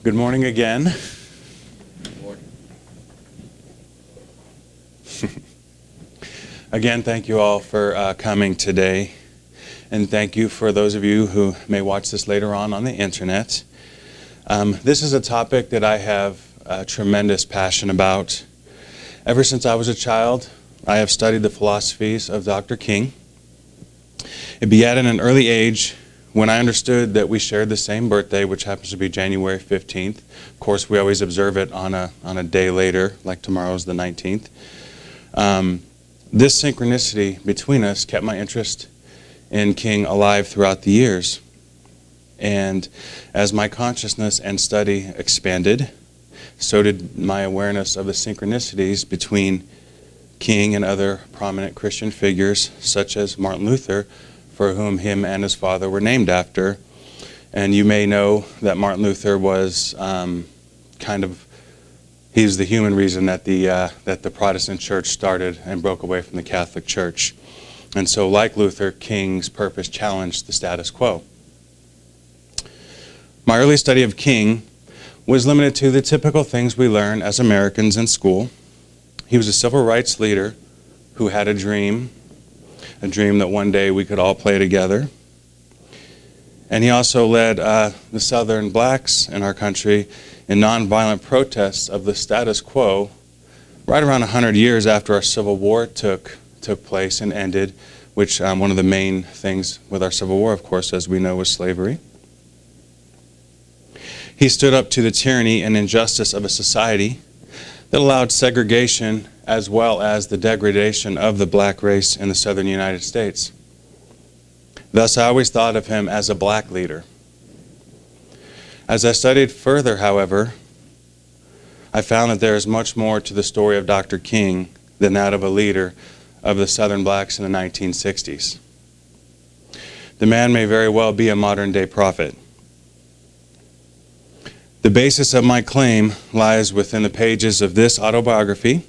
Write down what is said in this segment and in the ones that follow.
Good morning again. Good morning. Again, thank you all for coming today. And thank you for those of you who may watch this later on the internet. This is a topic that I have a tremendous passion about. Ever since I was a child, I have studied the philosophies of Dr. King. It began at an early age when I understood that we shared the same birthday, which happens to be January 15th. Of course, we always observe it on a day later, like tomorrow's the 19th. This synchronicity between us kept my interest in King alive throughout the years. And as my consciousness and study expanded, so did my awareness of the synchronicities between King and other prominent Christian figures, such as Martin Luther, for whom him and his father were named after. And you may know that Martin Luther was he was the human reason that the Protestant church started and broke away from the Catholic Church. And so, like Luther, King's purpose challenged the status quo. My early study of King was limited to the typical things we learn as Americans in school. He was a civil rights leader who had a dream that one day we could all play together. And he also led the Southern blacks in our country in nonviolent protests of the status quo right around 100 years after our Civil War took place and ended, which one of the main things with our Civil War, of course, as we know, was slavery. He stood up to the tyranny and injustice of a society that allowed segregation as well as the degradation of the black race in the southern United States. Thus, I always thought of him as a black leader. As I studied further, however, I found that there is much more to the story of Dr. King than that of a leader of the southern blacks in the 1960s. The man may very well be a modern-day prophet. The basis of my claim lies within the pages of this autobiography.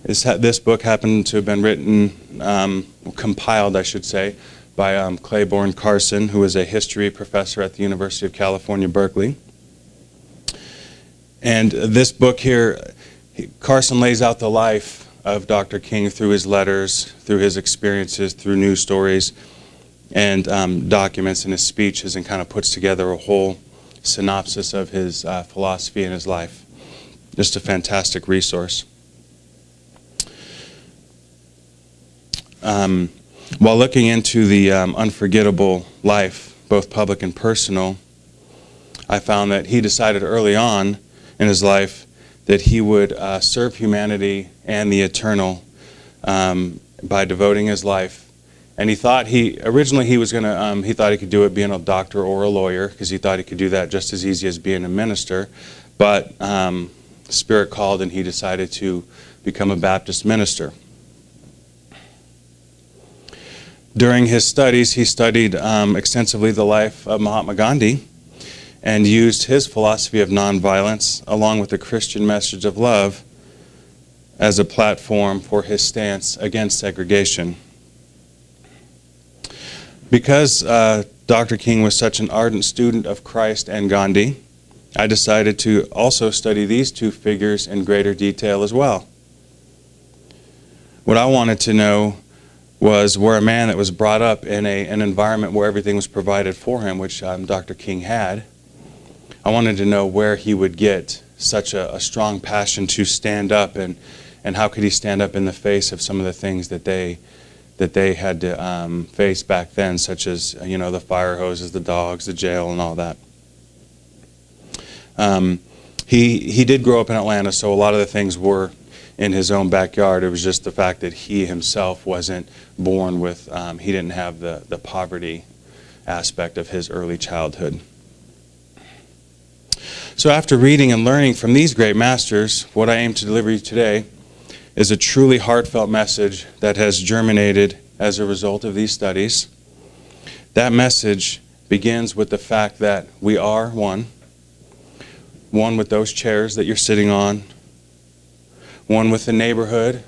This book happened to have been written, compiled, I should say, by Claiborne Carson, who is a history professor at the University of California, Berkeley. And this book here, Carson lays out the life of Dr. King through his letters, through his experiences, through news stories, and documents in his speeches, and kind of puts together a whole synopsis of his philosophy and his life. Just a fantastic resource. While looking into the unforgettable life, both public and personal, I found that he decided early on in his life that he would serve humanity and the eternal by devoting his life. And he thought originally he was going to, he thought he could do it being a doctor or a lawyer, because he thought he could do that just as easy as being a minister. But Spirit called and he decided to become a Baptist minister. During his studies, he studied extensively the life of Mahatma Gandhi and used his philosophy of nonviolence along with the Christian message of love as a platform for his stance against segregation. Because Dr. King was such an ardent student of Christ and Gandhi, I decided to also study these two figures in greater detail as well. What I wanted to know was, where a man that was brought up in an environment where everything was provided for him, which Dr. King had, I wanted to know where he would get such a strong passion to stand up, and how could he stand up in the face of some of the things that they had to face back then, such as the fire hoses, the dogs, the jail, and all that. He did grow up in Atlanta, so a lot of the things were in his own backyard. It was just the fact that he himself wasn't born with, he didn't have the poverty aspect of his early childhood. So after reading and learning from these great masters, what I aim to deliver you today is a truly heartfelt message that has germinated as a result of these studies. That message begins with the fact that we are one with those chairs that you're sitting on, one with the neighborhood,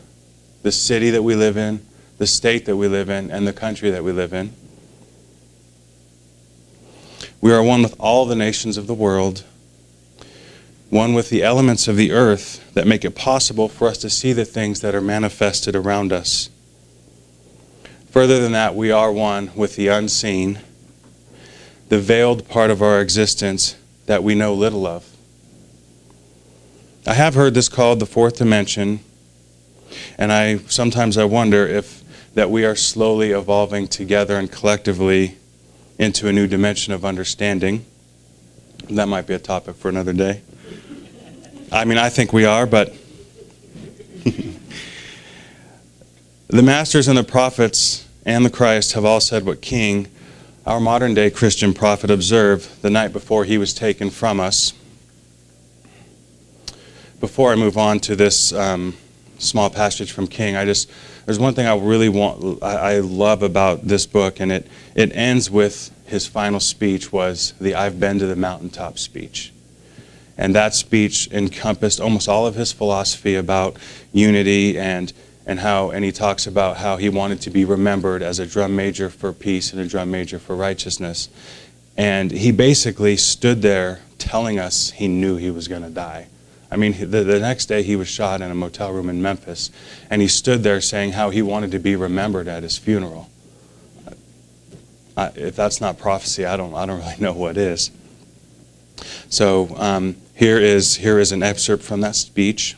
the city that we live in, the state that we live in, and the country that we live in. We are one with all the nations of the world, one with the elements of the earth that make it possible for us to see the things that are manifested around us. Further than that, we are one with the unseen, the veiled part of our existence that we know little of. I have heard this called the fourth dimension, and sometimes I wonder if that we are slowly evolving together and collectively into a new dimension of understanding. That might be a topic for another day. I mean, I think we are, but the masters and the prophets and the Christ have all said what King, our modern day Christian prophet, observed the night before he was taken from us. Before I move on to this small passage from King, there's one thing I love about this book, and it ends with his final speech was the "I've been to the mountaintop" speech. And that speech encompassed almost all of his philosophy about unity and he talks about how he wanted to be remembered as a drum major for peace and a drum major for righteousness. And he basically stood there telling us he knew he was going to die. I mean, the next day he was shot in a motel room in Memphis, and he stood there saying how he wanted to be remembered at his funeral. If that's not prophecy, I don't really know what is. So here is an excerpt from that speech.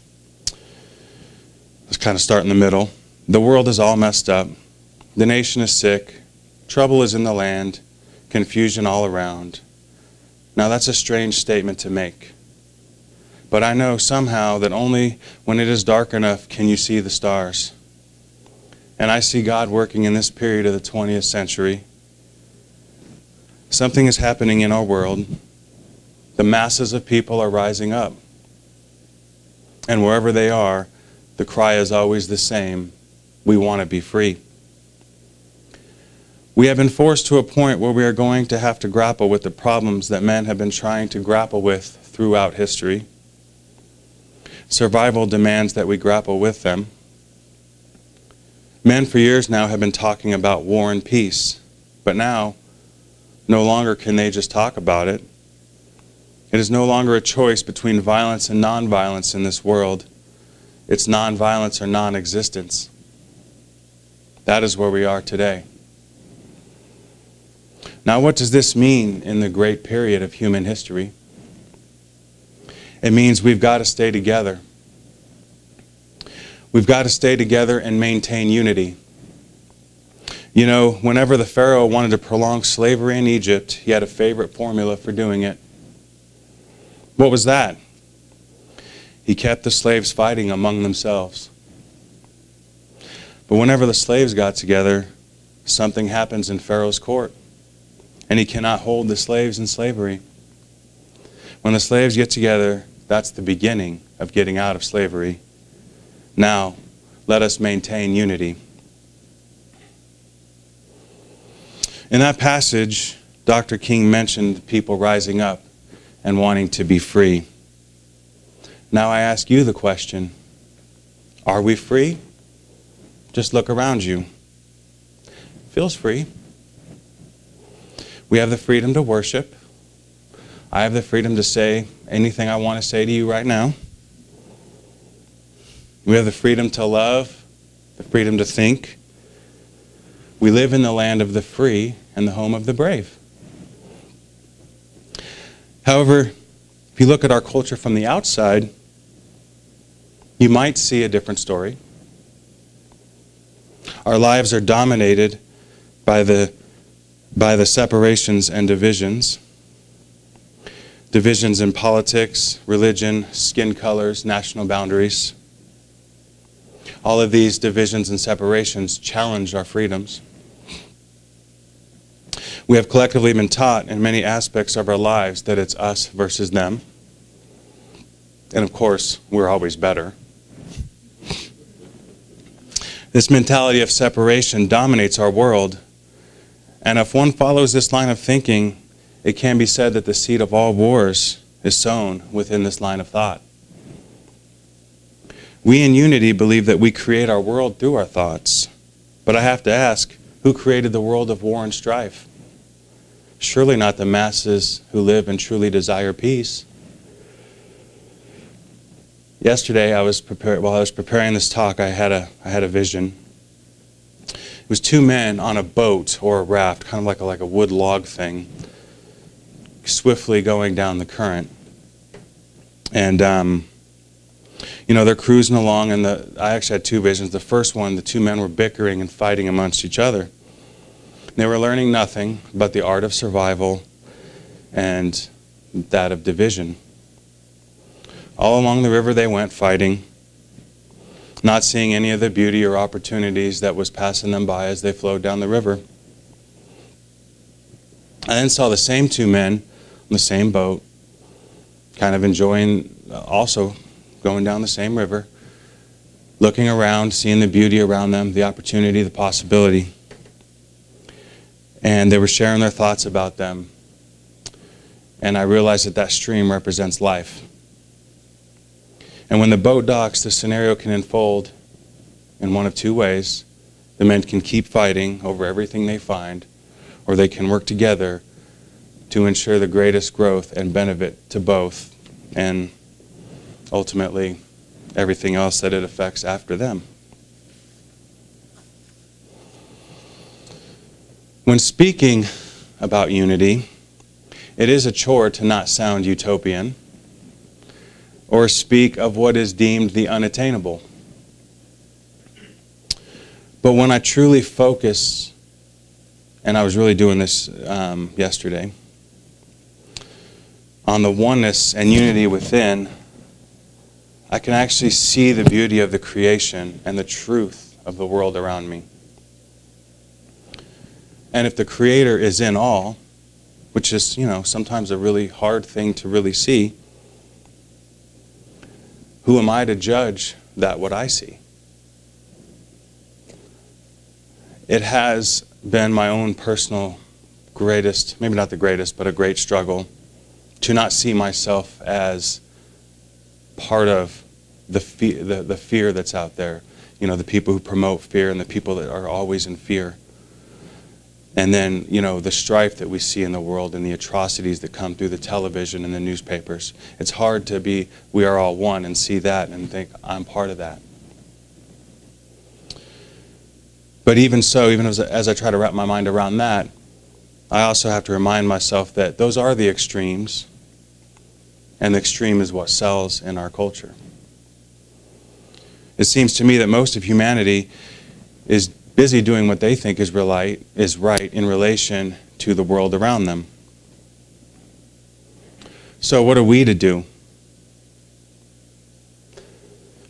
Let's kind of start in the middle. The world is all messed up. The nation is sick. Trouble is in the land. Confusion all around. Now that's a strange statement to make. But I know somehow that only when it is dark enough can you see the stars. And I see God working in this period of the 20th century. Something is happening in our world. The masses of people are rising up. And wherever they are, the cry is always the same: we want to be free. We have been forced to a point where we are going to have to grapple with the problems that men have been trying to grapple with throughout history. Survival demands that we grapple with them. Men for years now have been talking about war and peace, but now no longer can they just talk about it. It is no longer a choice between violence and nonviolence in this world. It's nonviolence or non-existence. That is where we are today. Now, what does this mean in the great period of human history? It means we've got to stay together. We've got to stay together and maintain unity. You know, whenever the Pharaoh wanted to prolong slavery in Egypt, he had a favorite formula for doing it. What was that? He kept the slaves fighting among themselves. But whenever the slaves got together, something happens in Pharaoh's court, and he cannot hold the slaves in slavery. When the slaves get together, that's the beginning of getting out of slavery. Now, let us maintain unity. In that passage, Dr. King mentioned people rising up and wanting to be free. Now I ask you the question, are we free? Just look around you. Feels free. We have the freedom to worship. I have the freedom to say anything I want to say to you right now. We have the freedom to love, the freedom to think. We live in the land of the free and the home of the brave. However, if you look at our culture from the outside, you might see a different story. Our lives are dominated by the separations and divisions. Divisions in politics, religion, skin colors, national boundaries. All of these divisions and separations challenge our freedoms. We have collectively been taught in many aspects of our lives that it's us versus them. And of course, we're always better. This mentality of separation dominates our world. And if one follows this line of thinking, it can be said that the seed of all wars is sown within this line of thought. We in Unity believe that we create our world through our thoughts. But I have to ask, who created the world of war and strife? Surely not the masses who live and truly desire peace. Yesterday, while I was preparing this talk, I had a vision. It was two men on a boat or a raft, kind of like a wood log thing, swiftly going down the current. And they're cruising along, and I actually had two visions. The first one, the two men were bickering and fighting amongst each other. They were learning nothing but the art of survival and that of division. All along the river they went fighting, not seeing any of the beauty or opportunities that was passing them by as they flowed down the river. I then saw the same two men on the same boat, kind of enjoying also going down the same river, looking around, seeing the beauty around them, the opportunity, the possibility. And they were sharing their thoughts about them. And I realized that stream represents life. And when the boat docks, the scenario can unfold in one of two ways. The men can keep fighting over everything they find, or they can work together to ensure the greatest growth and benefit to both, and ultimately everything else that it affects after them. When speaking about unity, it is a chore to not sound utopian or speak of what is deemed the unattainable. But when I truly focus, and I was really doing this yesterday, on the oneness and unity within, I can actually see the beauty of the creation and the truth of the world around me. And if the Creator is in all, which is, sometimes a really hard thing to really see, who am I to judge that what I see? It has been my own personal greatest, maybe not the greatest, but a great struggle to not see myself as part of the fear that's out there. The people who promote fear and the people that are always in fear. And then, the strife that we see in the world and the atrocities that come through the television and the newspapers. It's hard to be, we are all one, and see that and think, I'm part of that. But even so, even as I try to wrap my mind around that, I also have to remind myself that those are the extremes, and the extreme is what sells in our culture. It seems to me that most of humanity is busy doing what they think is right in relation to the world around them. So what are we to do?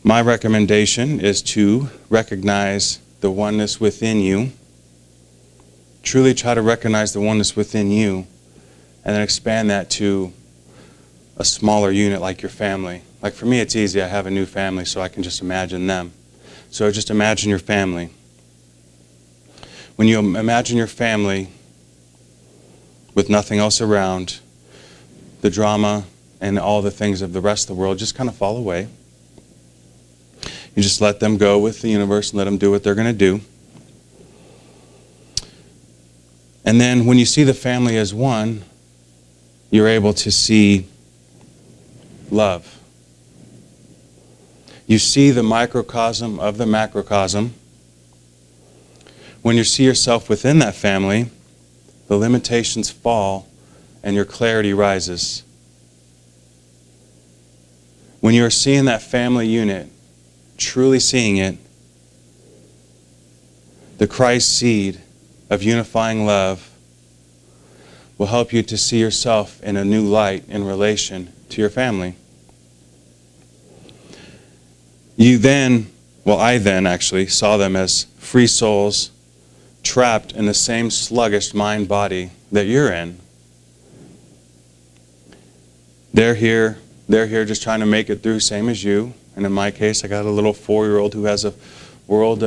My recommendation is to recognize the oneness within you, truly try to recognize the oneness within you, and then expand that to a smaller unit like your family. Like for me, it's easy. I have a new family, so I can just imagine them. So just imagine your family. When you imagine your family with nothing else around, the drama and all the things of the rest of the world just kind of fall away. You just let them go with the universe and let them do what they're going to do. And then when you see the family as one, you're able to see love. You see the microcosm of the macrocosm. When you see yourself within that family, the limitations fall and your clarity rises. When you're seeing that family unit, truly seeing it, the Christ seed of unifying love will help you to see yourself in a new light in relation to your family. I then actually saw them as free souls trapped in the same sluggish mind-body that you're in. They're here just trying to make it through, same as you. And in my case, I got a little 4-year-old who has a world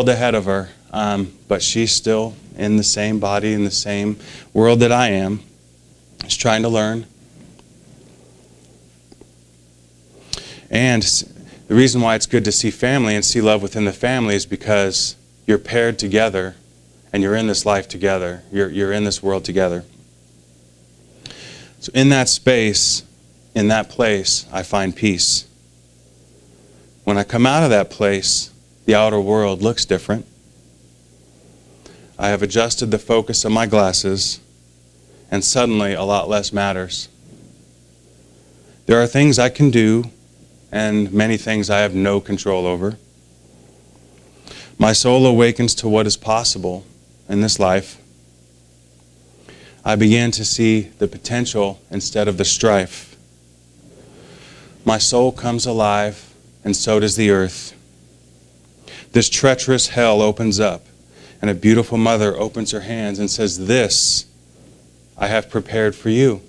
ahead of her. But she's still in the same body, in the same world that I am. She's trying to learn. And the reason why it's good to see family and see love within the family is because you're paired together and you're in this life together. You're in this world together. So in that space, in that place, I find peace. When I come out of that place, the outer world looks different. I have adjusted the focus of my glasses, and suddenly a lot less matters. There are things I can do, and many things I have no control over. My soul awakens to what is possible in this life. I begin to see the potential instead of the strife. My soul comes alive, and so does the earth. This treacherous hell opens up, and a beautiful mother opens her hands and says, "This I have prepared for you."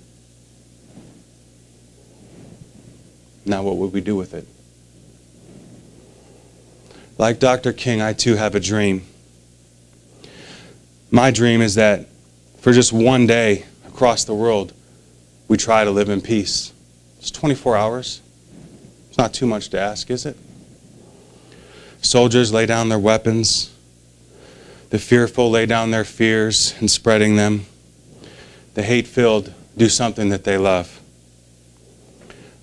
Now what would we do with it? Like Dr. King, I too have a dream. My dream is that for just one day across the world, we try to live in peace. It's 24 hours. It's not too much to ask, is it? Soldiers lay down their weapons. The fearful lay down their fears and spreading them. The hate-filled do something that they love.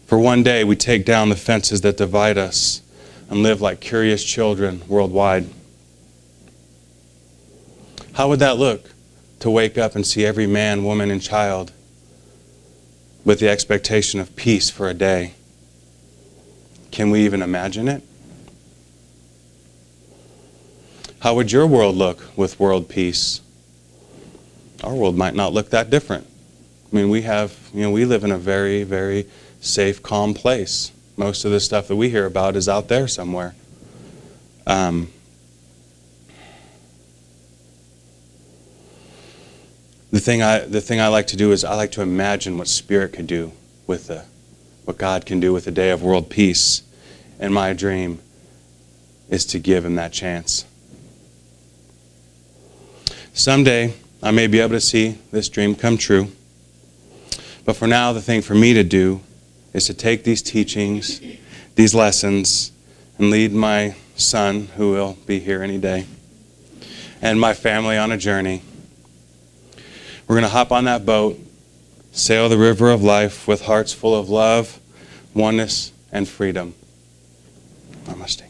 For one day, we take down the fences that divide us and live like curious children worldwide. How would that look to wake up and see every man, woman, and child with the expectation of peace for a day? Can we even imagine it? How would your world look with world peace? Our world might not look that different. I mean, we live in a very, very safe, calm place. Most of the stuff that we hear about is out there somewhere. The thing I like to do is I like to imagine what Spirit could do with what God can do with a day of world peace. And my dream is to give Him that chance. Someday, I may be able to see this dream come true. But for now, the thing for me to do is to take these teachings, these lessons, and lead my son, who will be here any day, and my family on a journey. We're going to hop on that boat, sail the river of life with hearts full of love, oneness, and freedom. Namaste.